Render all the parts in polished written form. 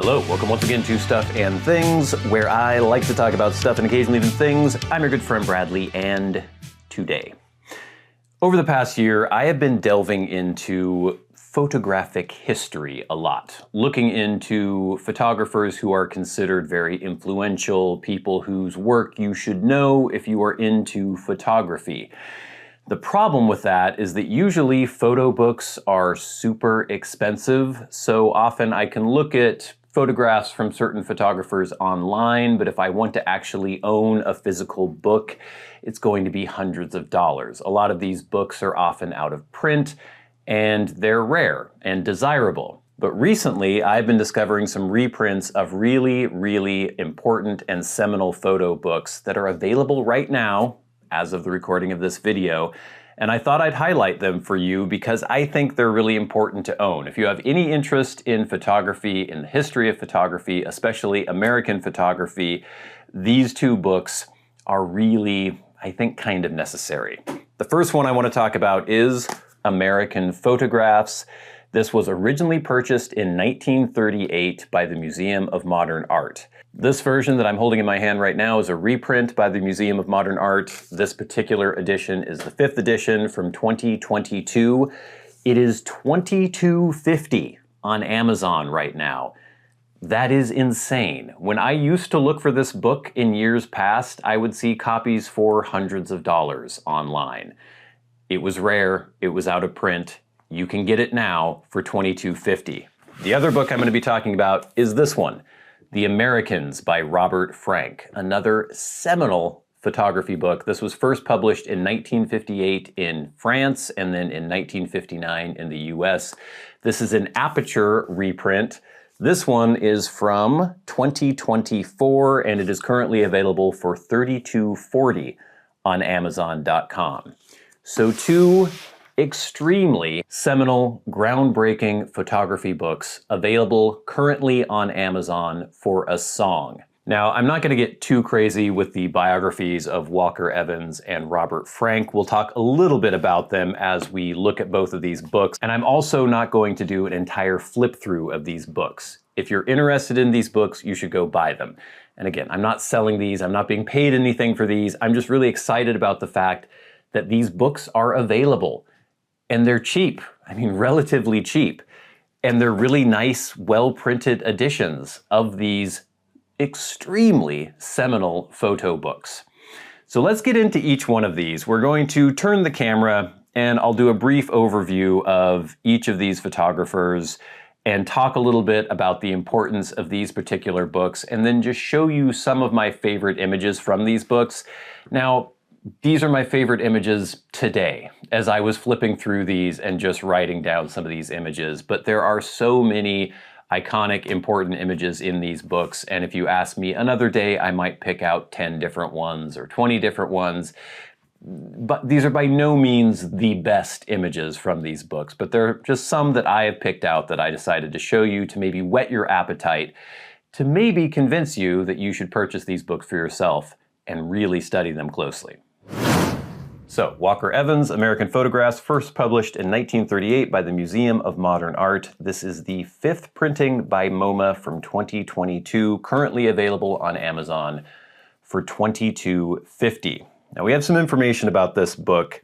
Hello, welcome once again to Stuff and Things, where I like to talk about stuff and occasionally even things. I'm your good friend Bradley, and today. Over the past year, I have been delving into photographic history a lot, looking into photographers who are considered very influential, people whose work you should know if you are into photography. The problem with that is that usually photo books are super expensive, so often I can look at photographs from certain photographers online, but if I want to actually own a physical book, it's going to be hundreds of dollars. A lot of these books are often out of print, and they're rare and desirable. But recently, I've been discovering some reprints of really, really important and seminal photo books that are available right now, as of the recording of this video, and I thought I'd highlight them for you because I think they're really important to own. If you have any interest in photography, in the history of photography, especially American photography, these two books are really, I think, kind of necessary. The first one I want to talk about is American Photographs. This was originally purchased in 1938 by the Museum of Modern Art. This version that I'm holding in my hand right now is a reprint by the Museum of Modern Art. This particular edition is the 5th edition from 2022. It is $22.50 on Amazon right now. That is insane. When I used to look for this book in years past, I would see copies for hundreds of dollars online. It was rare, it was out of print. You can get it now for $22.50. The other book I'm going to be talking about is this one, The Americans by Robert Frank, another seminal photography book. This was first published in 1958 in France and then in 1959 in the US. This is an Aperture reprint. This one is from 2024 and it is currently available for $32.40 on Amazon.com. So two extremely seminal, groundbreaking photography books available currently on Amazon for a song. Now, I'm not going to get too crazy with the biographies of Walker Evans and Robert Frank. We'll talk a little bit about them as we look at both of these books, and I'm also not going to do an entire flip through of these books. If you're interested in these books, you should go buy them. And again, I'm not selling these, I'm not being paid anything for these. I'm just really excited about the fact that these books are available. And they're cheap, I mean relatively cheap. And they're really nice, well-printed editions of these extremely seminal photo books. So let's get into each one of these. We're going to turn the camera and I'll do a brief overview of each of these photographers and talk a little bit about the importance of these particular books and then just show you some of my favorite images from these books. Now, these are my favorite images today as I was flipping through these and just writing down some of these images, but there are so many iconic, important images in these books, and if you ask me another day, I might pick out 10 different ones or 20 different ones, but these are by no means the best images from these books, but there are just some that I have picked out that I decided to show you to maybe whet your appetite, to maybe convince you that you should purchase these books for yourself and really study them closely. So, Walker Evans, American Photographs, first published in 1938 by the Museum of Modern Art. This is the 5th printing by MoMA from 2022, currently available on Amazon for $22.50. Now, we have some information about this book.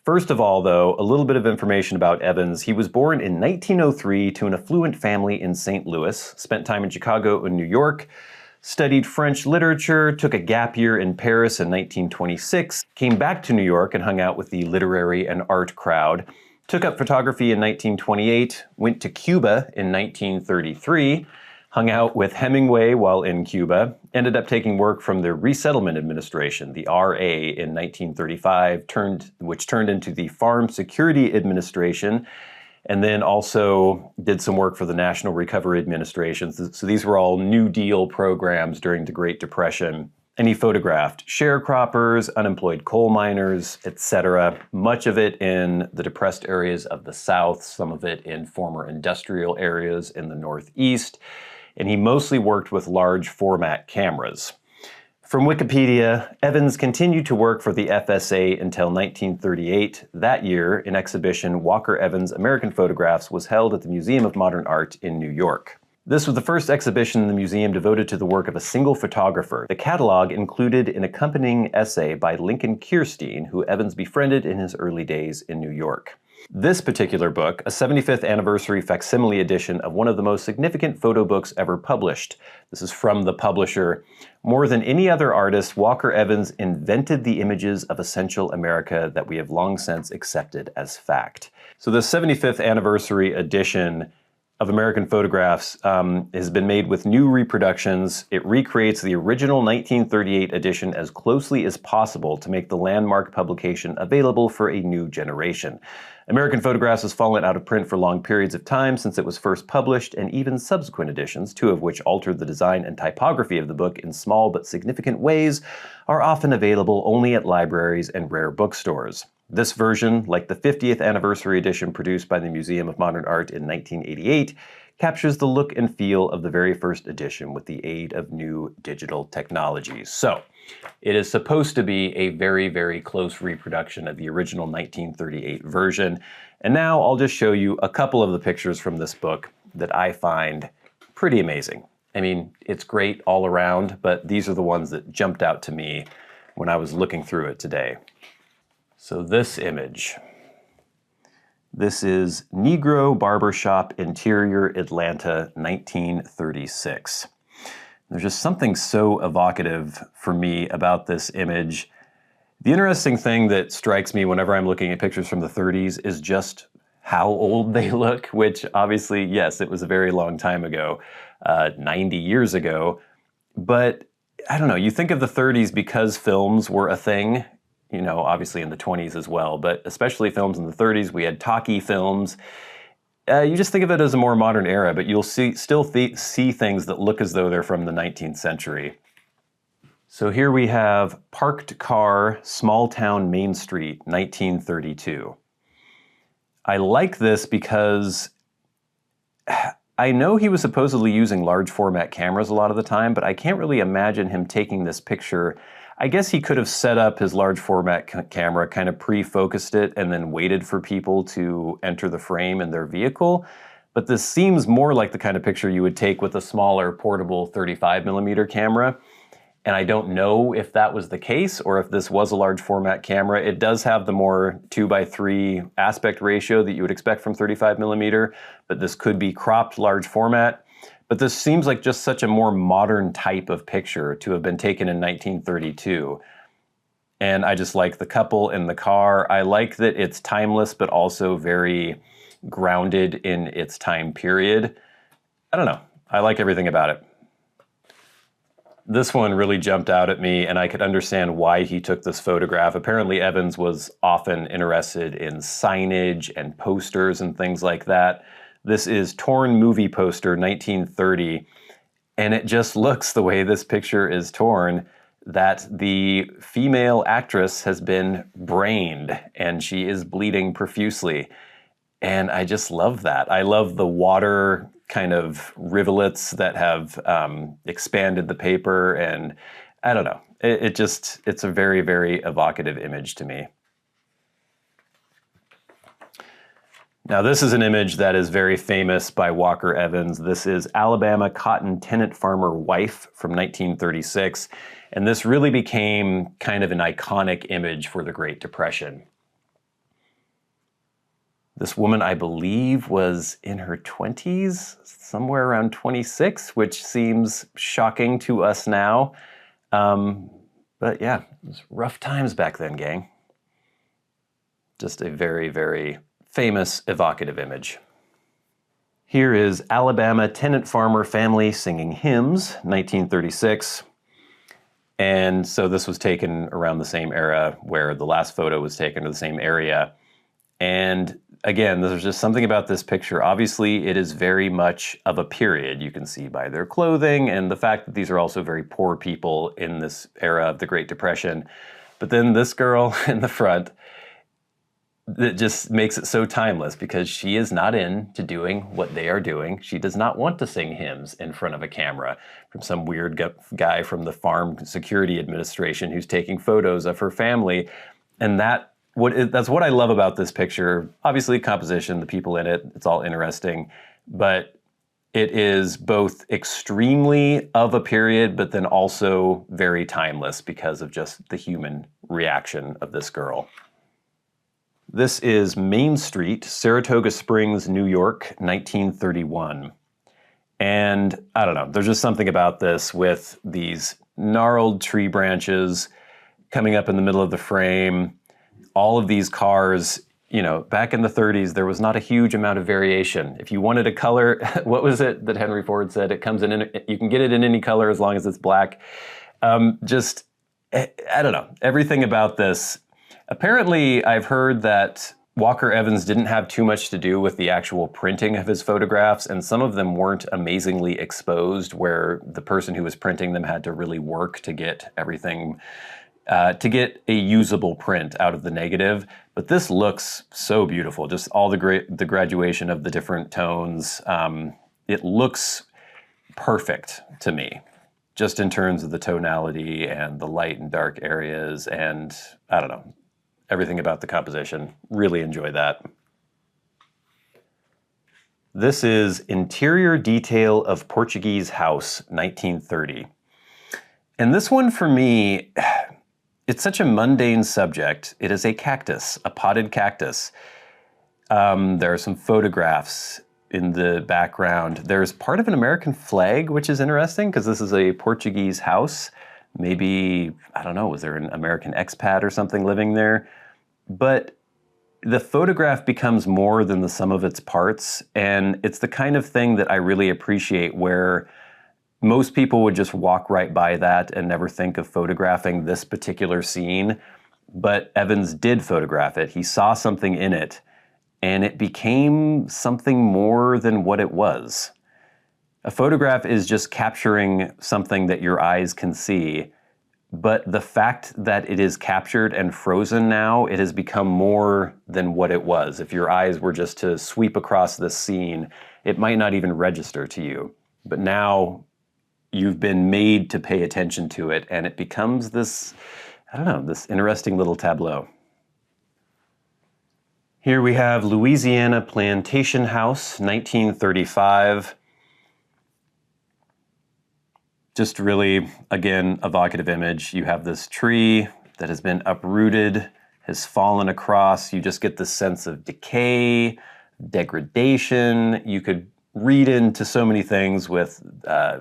First of all, though, a little bit of information about Evans. He was born in 1903 to an affluent family in St. Louis, spent time in Chicago and New York, studied French literature, took a gap year in Paris in 1926, came back to New York and hung out with the literary and art crowd, took up photography in 1928, went to Cuba in 1933, hung out with Hemingway while in Cuba, ended up taking work from the Resettlement Administration, the RA, in 1935, which turned into the Farm Security Administration, and then also did some work for the National Recovery Administration. So these were all New Deal programs during the Great Depression. And he photographed sharecroppers, unemployed coal miners, etc. Much of it in the depressed areas of the South, some of it in former industrial areas in the Northeast. And he mostly worked with large format cameras. From Wikipedia, Evans continued to work for the FSA until 1938. That year, an exhibition, Walker Evans American Photographs, was held at the Museum of Modern Art in New York. This was the first exhibition in the museum devoted to the work of a single photographer. The catalog included an accompanying essay by Lincoln Kirstein, who Evans befriended in his early days in New York. This particular book, a 75th anniversary facsimile edition of one of the most significant photo books ever published. This is from the publisher. More than any other artist, Walker Evans invented the images of essential America that we have long since accepted as fact. So the 75th anniversary edition of American Photographs has been made with new reproductions. It recreates the original 1938 edition as closely as possible to make the landmark publication available for a new generation. American Photographs has fallen out of print for long periods of time since it was first published, and even subsequent editions, two of which altered the design and typography of the book in small but significant ways, are often available only at libraries and rare bookstores. This version, like the 50th anniversary edition produced by the Museum of Modern Art in 1988, captures the look and feel of the very first edition with the aid of new digital technologies. So, it is supposed to be a very, very close reproduction of the original 1938 version. And now I'll just show you a couple of the pictures from this book that I find pretty amazing. I mean, it's great all around, but these are the ones that jumped out to me when I was looking through it today. So this image, this is Negro Barbershop Interior, Atlanta, 1936. There's just something so evocative for me about this image. The interesting thing that strikes me whenever I'm looking at pictures from the 30s is just how old they look, which obviously, yes, it was a very long time ago, 90 years ago. But I don't know, you think of the 30s because films were a thing, you know, obviously in the 20s as well, but especially films in the 30s. We had talkie films. You just think of it as a more modern era, but you'll still see things that look as though they're from the 19th century. So here we have Parked Car, Small Town Main Street, 1932. I like this because I know he was supposedly using large format cameras a lot of the time, but I can't really imagine him taking this picture. I guess he could have set up his large format camera, kind of pre-focused it, and then waited for people to enter the frame in their vehicle. But this seems more like the kind of picture you would take with a smaller portable 35mm camera. And I don't know if that was the case or if this was a large format camera. It does have the more 2:3 aspect ratio that you would expect from 35mm, but this could be cropped large format. But this seems like just such a more modern type of picture to have been taken in 1932. And I just like the couple in the car. I like that it's timeless, but also very grounded in its time period. I don't know. I like everything about it. This one really jumped out at me, and I could understand why he took this photograph. Apparently, Evans was often interested in signage and posters and things like that. This is Torn Movie Poster, 1930, and it just looks, the way this picture is torn, that the female actress has been brained and she is bleeding profusely. And I just love that. I love the water kind of rivulets that have expanded the paper, and I don't know. It's a very, very evocative image to me. Now, this is an image that is very famous by Walker Evans. This is Alabama Cotton Tenant Farmer Wife from 1936. And this really became kind of an iconic image for the Great Depression. This woman, I believe, was in her 20s, somewhere around 26, which seems shocking to us now. But yeah, it was rough times back then, gang. Just a very, very famous, evocative image. Here is Alabama Tenant Farmer Family Singing Hymns, 1936. And so this was taken around the same era where the last photo was taken, or the same area. And again, there's just something about this picture. Obviously, it is very much of a period. You can see by their clothing and the fact that these are also very poor people in this era of the Great Depression. But then this girl in the front, that just makes it so timeless, because she is not into doing what they are doing. She does not want to sing hymns in front of a camera from some weird guy from the Farm Security Administration who's taking photos of her family. And that's what I love about this picture. Obviously, composition, the people in it, it's all interesting. But It is both extremely of a period, but then also very timeless because of just the human reaction of this girl. This is Main Street, Saratoga Springs, New York, 1931. And I don't know, there's just something about this with these gnarled tree branches coming up in the middle of the frame. All of these cars, you know, back in the 30s, there was not a huge amount of variation. If you wanted a color, what was it that Henry Ford said? It comes in, you can get it in any color as long as it's black. I don't know, everything about this. Apparently, I've heard that Walker Evans didn't have too much to do with the actual printing of his photographs, and some of them weren't amazingly exposed, where the person who was printing them had to really work to get everything, to get a usable print out of the negative. But this looks so beautiful, just all the graduation of the different tones. It looks perfect to me, just in terms of the tonality and the light and dark areas, and I don't know, everything about the composition. Really enjoy that. This is Interior Detail of Portuguese House, 1930. And this one for me, it's such a mundane subject. It is a cactus, a potted cactus. There are some photographs in the background. There's part of an American flag, which is interesting because this is a Portuguese house. Maybe, I don't know, was there an American expat or something living there? But the photograph becomes more than the sum of its parts, and it's the kind of thing that I really appreciate, where most people would just walk right by that and never think of photographing this particular scene. But Evans did photograph it. He saw something in it, and it became something more than what it was. A photograph is just capturing something that your eyes can see, but the fact that it is captured and frozen now, it has become more than what it was. If your eyes were just to sweep across this scene, it might not even register to you. But now you've been made to pay attention to it, and it becomes this, I don't know, this interesting little tableau. Here we have Louisiana Plantation House, 1935. Just really, again, evocative image. You have this tree that has been uprooted, has fallen across. You just get this sense of decay, degradation. You could read into so many things with,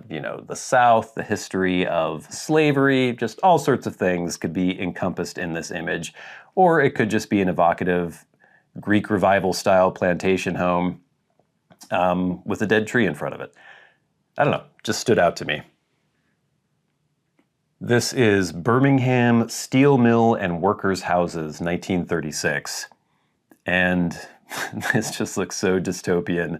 you know, the South, the history of slavery, just all sorts of things could be encompassed in this image. Or it could just be an evocative Greek revival style plantation home with a dead tree in front of it. I don't know, just stood out to me. This is Birmingham Steel Mill and Workers' Houses, 1936. And this just looks so dystopian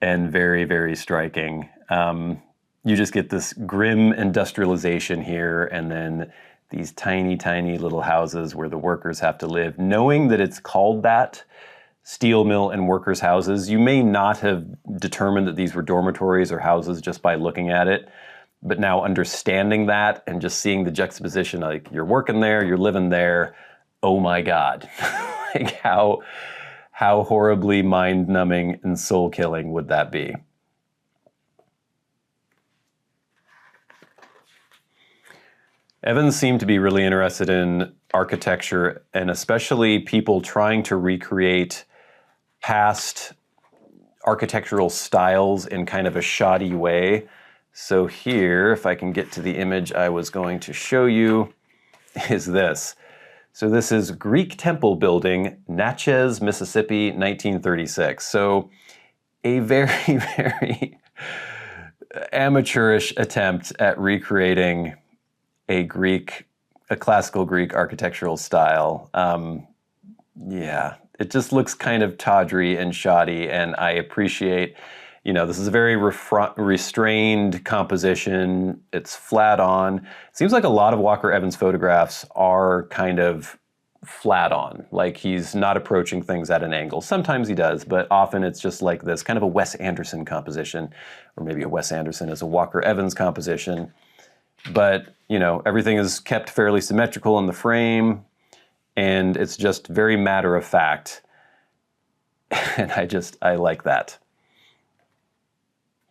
and very, very striking. You just get this grim industrialization here, and then these tiny, tiny little houses where the workers have to live. Knowing that it's called that, Steel Mill and Workers' Houses, you may not have determined that these were dormitories or houses just by looking at it. But now understanding that and just seeing the juxtaposition, like you're working there, you're living there, oh my God. Like how horribly mind-numbing and soul-killing would that be? Evans seemed to be really interested in architecture, and especially people trying to recreate past architectural styles in kind of a shoddy way. So here, if I can get to the image I was going to show you, is this. So this is Greek Temple Building, Natchez, Mississippi, 1936. So a very, very amateurish attempt at recreating a classical Greek architectural style. Yeah, it just looks kind of tawdry and shoddy, and I appreciate, you know, this is a very restrained composition. It's flat on. It seems like a lot of Walker Evans photographs are kind of flat on, like he's not approaching things at an angle. Sometimes he does, but often it's just like this, kind of a Wes Anderson composition, or maybe a Wes Anderson is a Walker Evans composition. But, you know, everything is kept fairly symmetrical in the frame, and it's just very matter of fact. And I like that.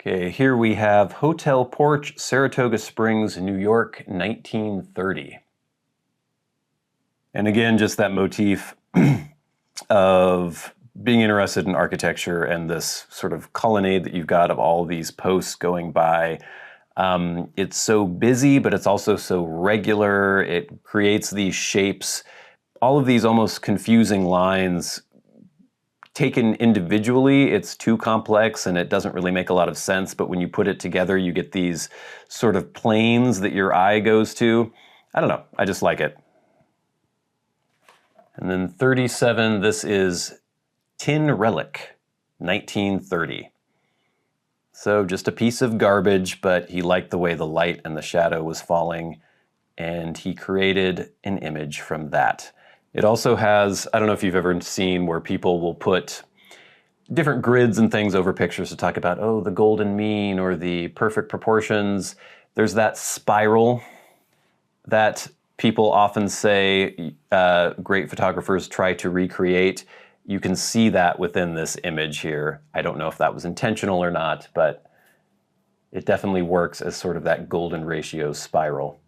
Okay, here we have Hotel Porch, Saratoga Springs, New York, 1930. And again, just that motif of being interested in architecture and this sort of colonnade that you've got of all these posts going by. It's so busy, but it's also so regular. It creates these shapes. All of these almost confusing lines, taken individually, it's too complex and it doesn't really make a lot of sense, but when you put it together, you get these sort of planes that your eye goes to. I don't know, I just like it. And then 37, this is Tin Relic, 1930. So just a piece of garbage, but he liked the way the light and the shadow was falling, and he created an image from that. It also has, I don't know if you've ever seen where people will put different grids and things over pictures to talk about, oh, the golden mean or the perfect proportions. There's that spiral that people often say great photographers try to recreate. You can see that within this image here. I don't know if that was intentional or not, but it definitely works as sort of that golden ratio spiral.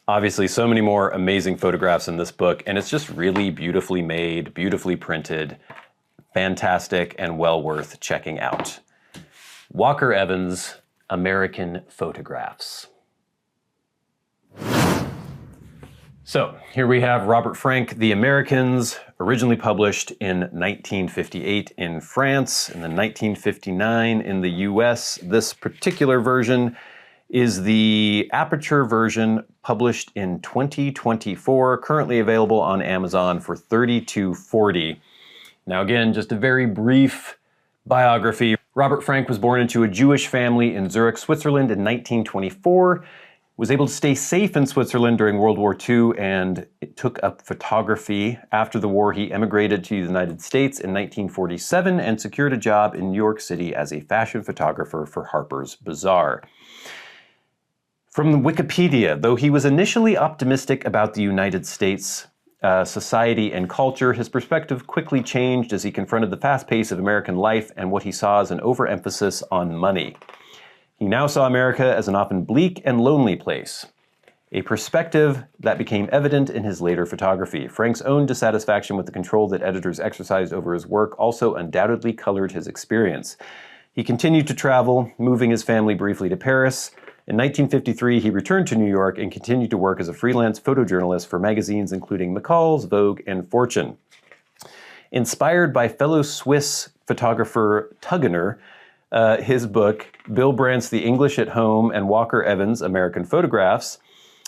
Obviously, so many more amazing photographs in this book, and it's just really beautifully made, beautifully printed, fantastic, and well worth checking out. Walker Evans, American Photographs. So here we have Robert Frank, The Americans, originally published in 1958 in France, and then 1959 in the US. This particular version is the Aperture version, published in 2024, currently available on Amazon for $32.40. Now again, just a very brief biography. Robert Frank was born into a Jewish family in Zurich, Switzerland in 1924, was able to stay safe in Switzerland during World War II, and took up photography. After the war, he emigrated to the United States in 1947 and secured a job in New York City as a fashion photographer for Harper's Bazaar. From Wikipedia, though he was initially optimistic about the United States society and culture, his perspective quickly changed as he confronted the fast pace of American life and what he saw as an overemphasis on money. He now saw America as an often bleak and lonely place, a perspective that became evident in his later photography. Frank's own dissatisfaction with the control that editors exercised over his work also undoubtedly colored his experience. He continued to travel, moving his family briefly to Paris. In 1953, he returned to New York and continued to work as a freelance photojournalist for magazines including McCall's, Vogue, and Fortune. Inspired by fellow Swiss photographer Tuggener, his book, Bill Brandt's The English at Home and Walker Evans, American Photographs,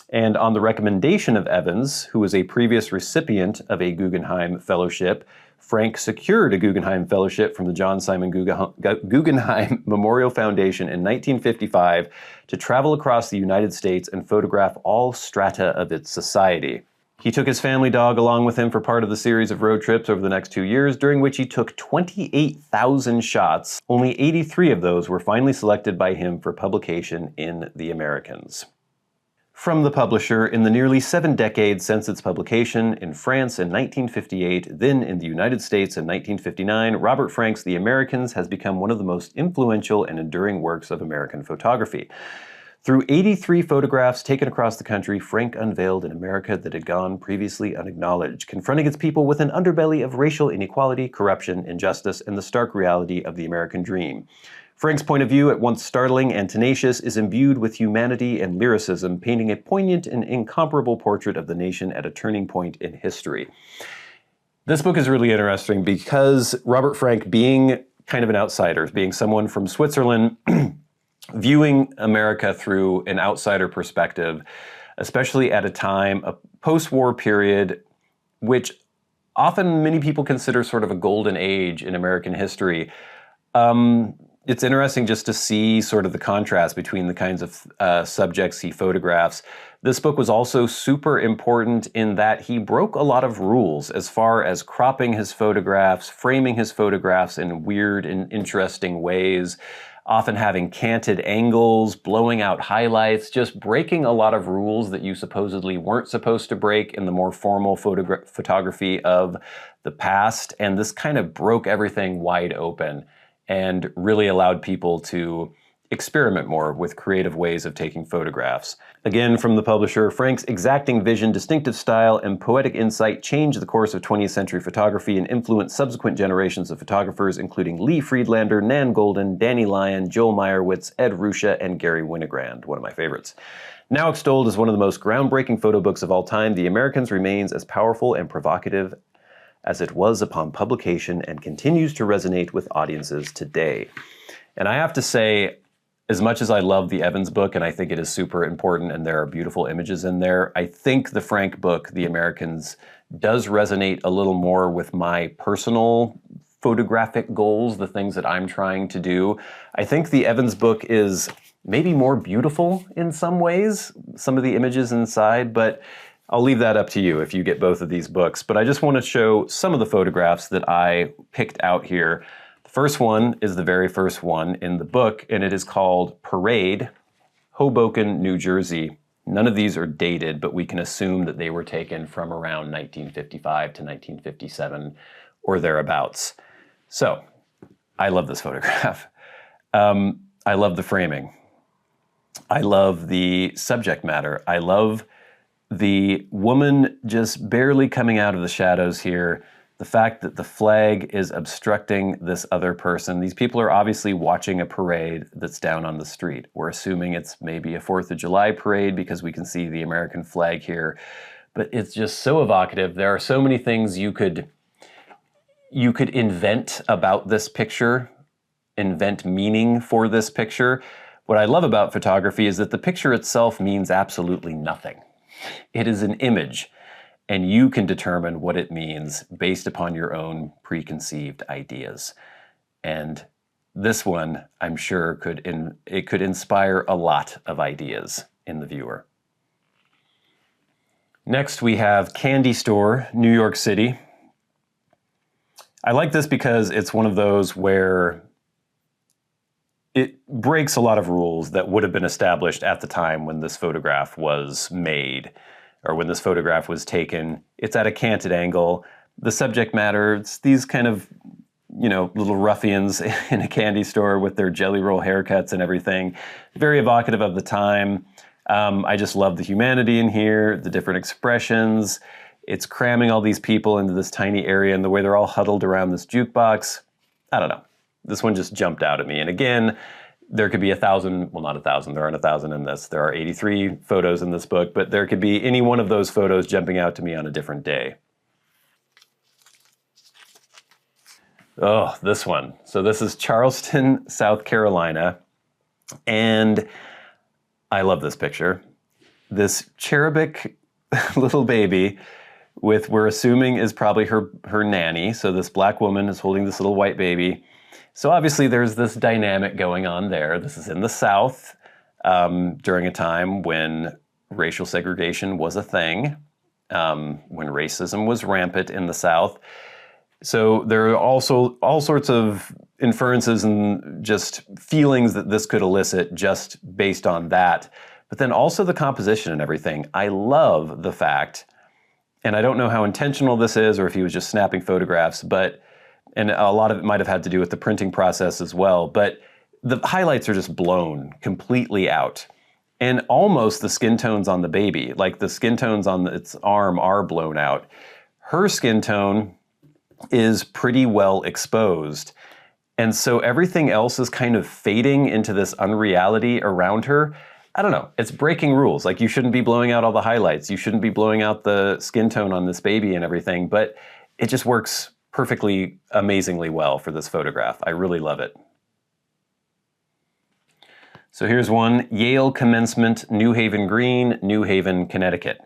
and on the recommendation of Evans, who was a previous recipient of a Guggenheim Fellowship, Frank secured a Guggenheim Fellowship from the John Simon Guggenheim Memorial Foundation in 1955 to travel across the United States and photograph all strata of its society. He took his family dog along with him for part of the series of road trips over the next 2 years, during which he took 28,000 shots. Only 83 of those were finally selected by him for publication in The Americans. From the publisher, in the nearly 7 decades since its publication in France in 1958, then in the United States in 1959, Robert Frank's The Americans has become one of the most influential and enduring works of American photography. Through 83 photographs taken across the country, Frank unveiled an America that had gone previously unacknowledged, confronting its people with an underbelly of racial inequality, corruption, injustice, and the stark reality of the American dream. Frank's point of view, at once startling and tenacious, is imbued with humanity and lyricism, painting a poignant and incomparable portrait of the nation at a turning point in history. This book is really interesting because Robert Frank, being kind of an outsider, being someone from Switzerland, viewing America through an outsider perspective, especially at a time, a post-war period, which often many people consider sort of a golden age in American history. It's interesting just to see sort of the contrast between the kinds of subjects he photographs. This book was also super important in that he broke a lot of rules as far as cropping his photographs, framing his photographs in weird and interesting ways. often having canted angles, blowing out highlights, just breaking a lot of rules that you supposedly weren't supposed to break in the more formal photography of the past. And this kind of broke everything wide open and really allowed people to experiment more with creative ways of taking photographs. Again, from the publisher, Frank's exacting vision, distinctive style, and poetic insight changed the course of 20th century photography and influenced subsequent generations of photographers, including Lee Friedlander, Nan Goldin, Danny Lyon, Joel Meyerowitz, Ed Ruscha, and Gary Winogrand, one of my favorites. Now extolled as one of the most groundbreaking photo books of all time, The Americans remains as powerful and provocative as it was upon publication and continues to resonate with audiences today. And I have to say, as much as I love the Evans book, and I think it is super important and there are beautiful images in there, I think the Frank book, The Americans, does resonate a little more with my personal photographic goals, the things that I'm trying to do. I think the Evans book is maybe more beautiful in some ways, some of the images inside, but I'll leave that up to you if you get both of these books. But I just want to show some of the photographs that I picked out here. First one is the very first one in the book, and it is called Parade, Hoboken, New Jersey. None of these are dated, but we can assume that they were taken from around 1955 to 1957 or thereabouts. So, I love this photograph. I love the framing. I love the subject matter. I love the woman just barely coming out of the shadows here. The fact that the flag is obstructing this other person. These people are obviously watching a parade that's down on the street. We're assuming it's maybe a 4th of July parade because we can see the American flag here. But it's just so evocative. There are so many things you could invent about this picture, invent meaning for this picture. What I love about photography is that the picture itself means absolutely nothing. It is an image, and you can determine what it means based upon your own preconceived ideas. And this one, I'm sure, could inspire a lot of ideas in the viewer. Next, we have Candy Store, New York City. I like this because it's one of those where it breaks a lot of rules that would have been established at the time when this photograph was made, or when this photograph was taken. It's at a canted angle. The subject matter, it's these kind of, little ruffians in a candy store with their jelly roll haircuts and everything. Very evocative of the time. I just love the humanity in here, the different expressions. It's cramming all these people into this tiny area and the way they're all huddled around this jukebox. I don't know. This one just jumped out at me. And again, there could be 1,000, well, not 1,000, there aren't 1,000 in this. There are 83 photos in this book, but there could be any one of those photos jumping out to me on a different day. Oh, this one. So this is Charleston, South Carolina. And I love this picture. This cherubic little baby with, we're assuming, is probably her nanny. So this black woman is holding this little white baby. So obviously there's this dynamic going on there. This is in the South during a time when racial segregation was a thing, when racism was rampant in the South. So there are also all sorts of inferences and just feelings that this could elicit just based on that. But then also the composition and everything. I love the fact, and I don't know how intentional this is or if he was just snapping photographs, and a lot of it might have had to do with the printing process as well, but the highlights are just blown completely out. And almost the skin tones on the baby, like the skin tones on its arm are blown out. Her skin tone is pretty well exposed. And so everything else is kind of fading into this unreality around her. I don't know, it's breaking rules. Like, you shouldn't be blowing out all the highlights. You shouldn't be blowing out the skin tone on this baby and everything, but it just works perfectly, amazingly well for this photograph. I really love it. So here's one, Yale Commencement, New Haven Green, New Haven, Connecticut.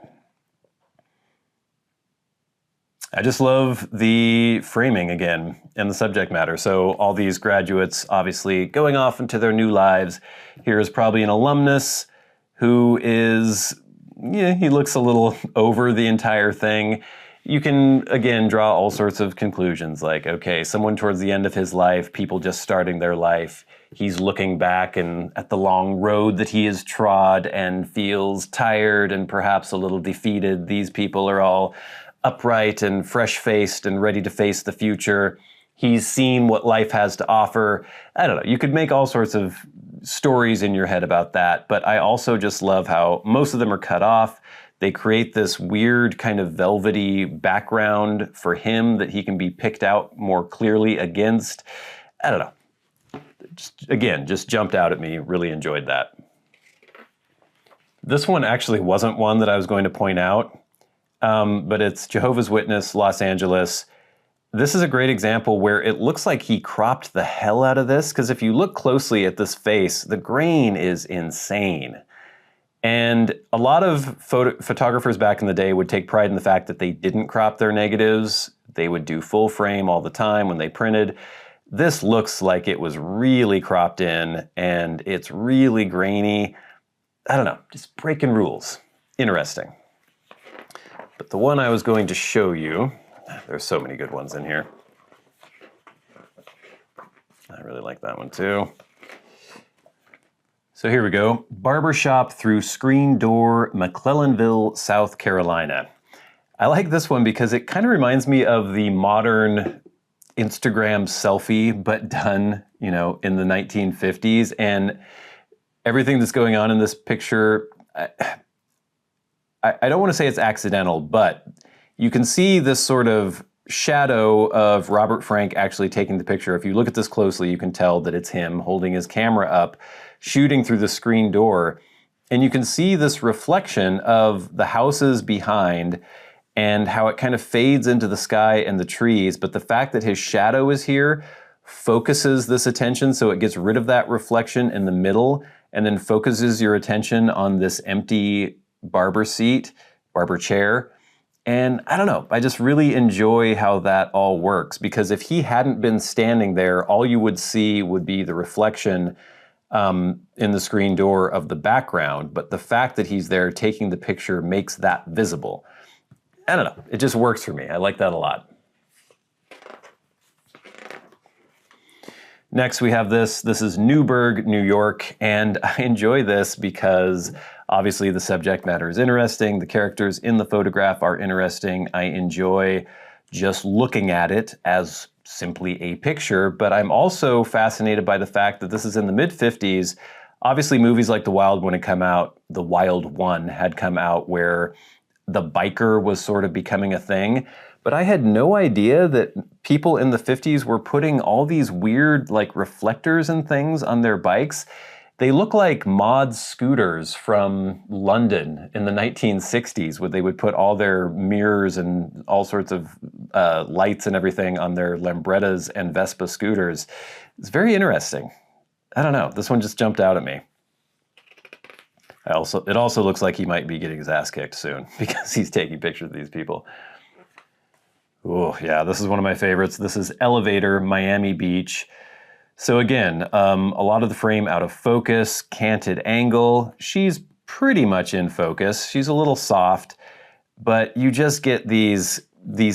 I just love the framing again and the subject matter. So all these graduates obviously going off into their new lives. Here is probably an alumnus who is, he looks a little over the entire thing. you can, again, draw all sorts of conclusions like, okay, someone towards the end of his life, people just starting their life, he's looking back and at the long road that he has trod and feels tired and perhaps a little defeated. These people are all upright and fresh-faced and ready to face the future. He's seen what life has to offer. I don't know, you could make all sorts of stories in your head about that, but I also just love how most of them are cut off. They create this weird kind of velvety background for him that he can be picked out more clearly against. I don't know. Just jumped out at me. Really enjoyed that. This one actually wasn't one that I was going to point out, but it's Jehovah's Witness, Los Angeles. This is a great example where it looks like he cropped the hell out of this, because if you look closely at this face, the grain is insane. And a lot of photographers back in the day would take pride in the fact that they didn't crop their negatives. They would do full frame all the time when they printed. This looks like it was really cropped in, and it's really grainy. I don't know, just breaking rules. Interesting. But the one I was going to show you, there's so many good ones in here. I really like that one too. So here we go. Barbershop through Screen Door, McClellanville, South Carolina. I like this one because it kind of reminds me of the modern Instagram selfie, but done, you know, in the 1950s. And everything that's going on in this picture, I don't want to say it's accidental, but you can see this sort of shadow of Robert Frank actually taking the picture. If you look at this closely, you can tell that it's him holding his camera up, shooting through the screen door. And you can see this reflection of the houses behind and how it kind of fades into the sky and the trees. But the fact that his shadow is here focuses this attention, so it gets rid of that reflection in the middle and then focuses your attention on this empty barber chair. And I don't know, I just really enjoy how that all works, because if he hadn't been standing there, all you would see would be the reflection in the screen door of the background. But the fact that he's there taking the picture makes that visible. I don't know, it just works for me. I like that a lot. Next we have this. This is Newburgh, New York, and I enjoy this because obviously the subject matter is interesting. The characters in the photograph are interesting. I enjoy just looking at it as simply a picture, but I'm also fascinated by the fact that this is in the mid-50s. Obviously movies like The Wild One had come out, The Wild One had come out, where the biker was sort of becoming a thing. But I had no idea that people in the 50s were putting all these weird like reflectors and things on their bikes. They look like mod scooters from London in the 1960s, where they would put all their mirrors and all sorts of lights and everything on their Lambrettas and Vespa scooters. It's very interesting. I don't know, this one just jumped out at me. It also looks like he might be getting his ass kicked soon because he's taking pictures of these people. Oh yeah, this is one of my favorites. This is Elevator, Miami Beach. So again, a lot of the frame out of focus, canted angle. She's pretty much in focus. She's a little soft, but you just get these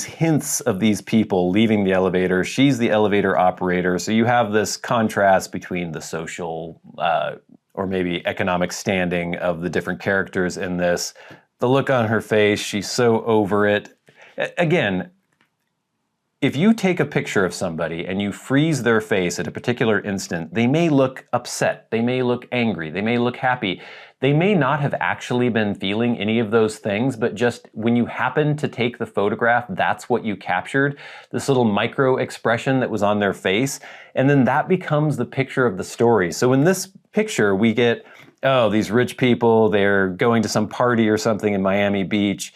hints of these people leaving the elevator. She's the elevator operator. So you have this contrast between the social or maybe economic standing of the different characters in this. The look on her face, she's so over it. Again, if you take a picture of somebody and you freeze their face at a particular instant, they may look upset, they may look angry, they may look happy. They may not have actually been feeling any of those things, but just when you happen to take the photograph, that's what you captured, this little micro expression that was on their face, and then that becomes the picture of the story. So in this picture, we get, oh, these rich people, they're going to some party or something in Miami Beach,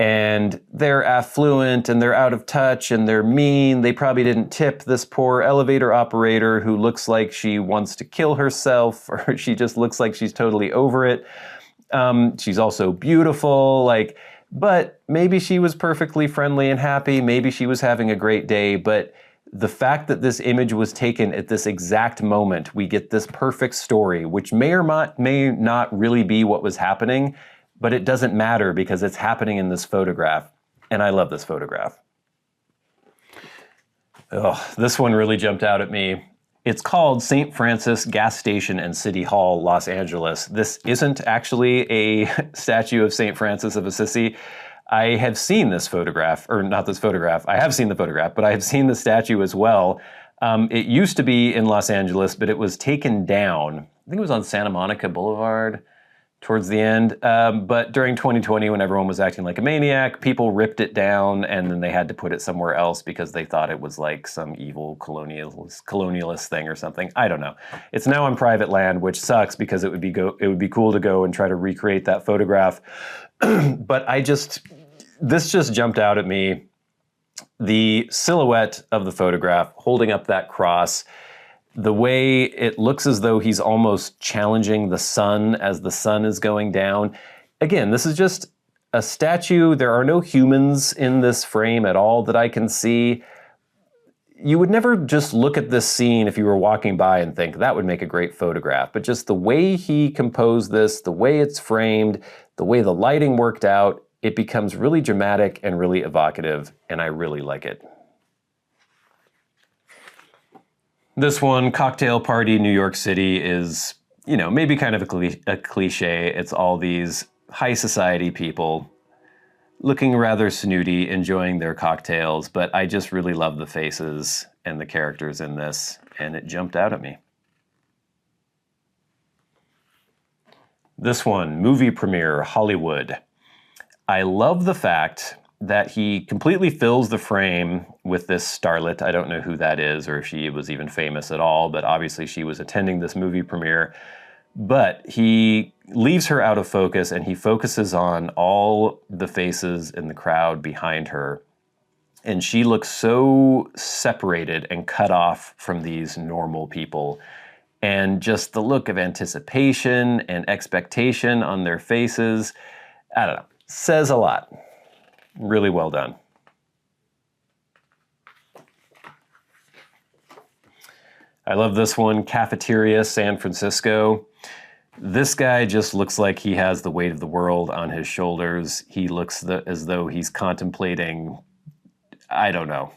and they're affluent and they're out of touch and they're mean. They probably didn't tip this poor elevator operator who looks like she wants to kill herself, or she just looks like she's totally over it. She's also beautiful, but maybe she was perfectly friendly and happy. Maybe she was having a great day, but the fact that this image was taken at this exact moment, we get this perfect story, which may or may not really be what was happening, but it doesn't matter because it's happening in this photograph. and I love this photograph. Oh, this one really jumped out at me. It's called St. Francis Gas Station and City Hall, Los Angeles. This isn't actually a statue of St. Francis of Assisi. I have seen this photograph, or not this photograph, I have seen the photograph, but I have seen the statue as well. It used to be in Los Angeles, but it was taken down. I think it was on Santa Monica Boulevard towards the end. But during 2020, when everyone was acting like a maniac, people ripped it down and then they had to put it somewhere else because they thought it was like some evil colonialist thing or something. I don't know. It's now on private land, which sucks because it would be cool to go and try to recreate that photograph. But this just jumped out at me. The silhouette of the photograph holding up that cross, the way it looks as though he's almost challenging the sun as the sun is going down. Again, this is just a statue. There are no humans in this frame at all that I can see. You would never just look at this scene if you were walking by and think that would make a great photograph. But just the way he composed this, the way it's framed, the way the lighting worked out, it becomes really dramatic and really evocative, and I really like it. This one, Cocktail Party, New York City, is, you know, maybe kind of a cliche. It's all these high society people looking rather snooty, enjoying their cocktails, but I just really love the faces and the characters in this, and it jumped out at me. This one, movie premiere, Hollywood. I love the fact that he completely fills the frame with this starlet. I don't know who that is or if she was even famous at all, but obviously she was attending this movie premiere. But he leaves her out of focus and he focuses on all the faces in the crowd behind her. And she looks so separated and cut off from these normal people. And just the look of anticipation and expectation on their faces, I don't know, says a lot. Really well done. I love this one, Cafeteria, San Francisco. This guy just looks like he has the weight of the world on his shoulders. He looks as though he's contemplating, I don't know,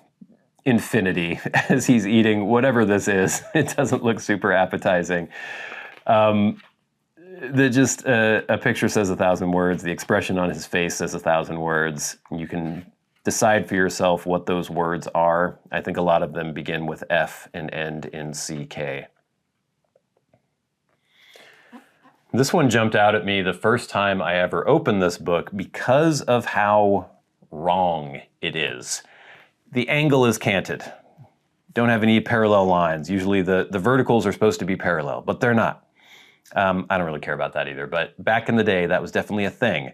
infinity as he's eating whatever this is. It doesn't look super appetizing. A picture says 1,000 words. The expression on his face says 1,000 words. You can decide for yourself what those words are. I think a lot of them begin with F and end in CK. This one jumped out at me the first time I ever opened this book because of how wrong it is. The angle is canted. Don't have any parallel lines. Usually the verticals are supposed to be parallel, but they're not. I don't really care about that either, but back in the day, that was definitely a thing.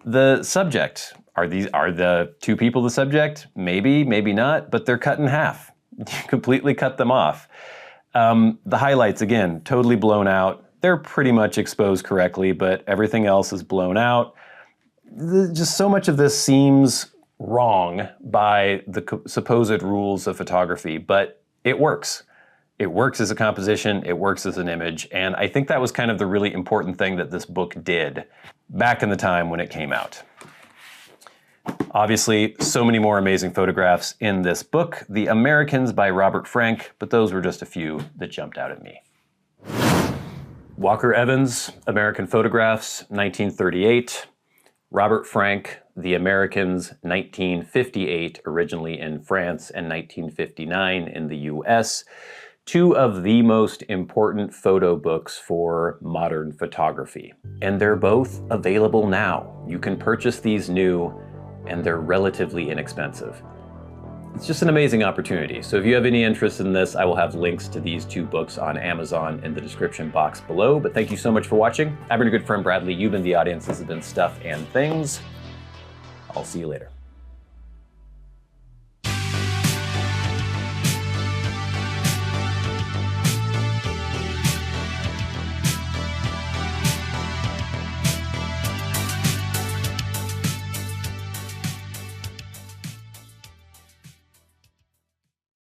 The subject, are the two people the subject? Maybe, maybe not, but they're cut in half. You completely cut them off. The highlights, again, totally blown out. They're pretty much exposed correctly, but everything else is blown out. Just so much of this seems wrong by the supposed rules of photography, but it works. It works as a composition, it works as an image, and I think that was kind of the really important thing that this book did back in the time when it came out. Obviously, so many more amazing photographs in this book, The Americans by Robert Frank, but those were just a few that jumped out at me. Walker Evans, American Photographs, 1938. Robert Frank, The Americans, 1958, originally in France, and 1959 in the US. Two of the most important photo books for modern photography. And they're both available now. You can purchase these new, and they're relatively inexpensive. It's just an amazing opportunity. So if you have any interest in this, I will have links to these two books on Amazon in the description box below. But thank you so much for watching. I've been your good friend Bradley. You've been the audience. This has been Stuff and Things. I'll see you later.